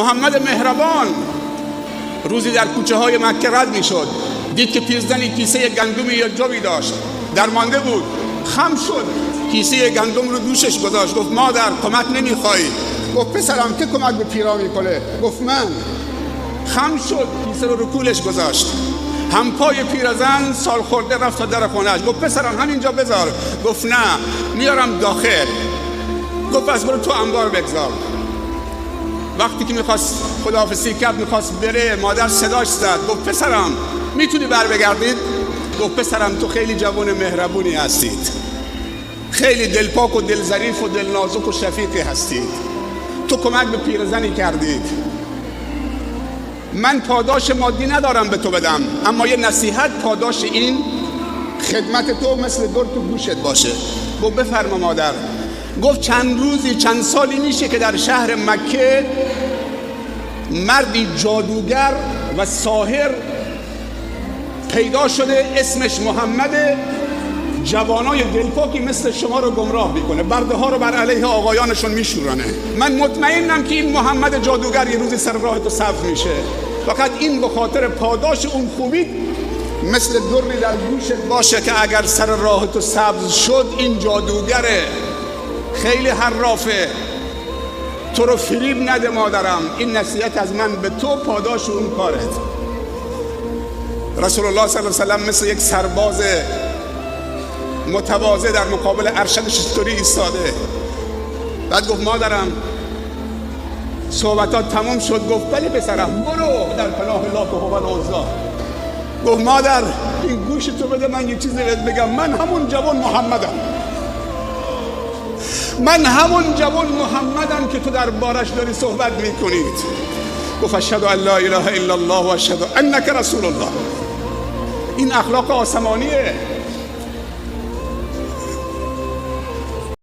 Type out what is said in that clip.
محمد مهربان روزی در کوچه های مکه رد می شد، دید که پیرزنی کیسه گندمی یا جوی داشت، درمانده بود، خم شد، کیسه گندم رو دوشش گذاشت. گفت مادر کمک نمیخوای؟ گفت پسرم که کمک به پیرا میکنه؟ گفت من. خم شد، کیسه رو کولش گذاشت. همپای پیرزن سال خورده رفت تا در خونهش. گفت پسرم همینجا بذار. گفت نه، میارم داخل. گفت پس برو تو انبار بگذار. وقتی که میخواست خداحافظی کرد، میخواست بره، مادر صداش زد. گفت پسرم میتونی بر بگردید؟ گفت پسرم تو خیلی جوان مهربونی هستید، خیلی دلپاک و دل ظریف و دل نازک و شفیقی هستید، تو کمک به پیرزنی کردید، من پاداش مادی ندارم به تو بدم، اما یه نصیحت پاداش این خدمت تو مثل در تو گوشت باشه. گفت بفرما مادر. گفت چند سالی میشه که در شهر مکه مردی جادوگر و ساحر پیدا شده، اسمش محمد، جوانای دلپاکی مثل شما رو گمراه میکنه، برده ها رو بر علیه آقایانشون میشورانه. من مطمئنم که این محمد جادوگر یه روزی سر راه تو سبز میشه، فقط این به خاطر پاداش اون خوبی مثل دری در گوشت باشه که اگر سر راه تو سبز شد این جادوگره، خیلی حرافه، تو رو فریب نده مادرم، این نصیحت از من به تو، پاداش اون کارت. رسول الله صلی الله علیه و سلم مثل یک سرباز متواضع در مقابل ارشدش استوری ایستاده. بعد گفت مادرم صحبتات تمام شد؟ گفت بله پسرم، برو در پناه الله و هو العزی. گفت مادر این گوش تو بده من یه چیزی بهت بگم، من همون جوان محمدم، من همون جوان محمدم که تو در بارش داری صحبت میکنید. گفت اشهد ان لا اله الا الله و اشهد انک رسول الله. این اخلاق آسمانیه.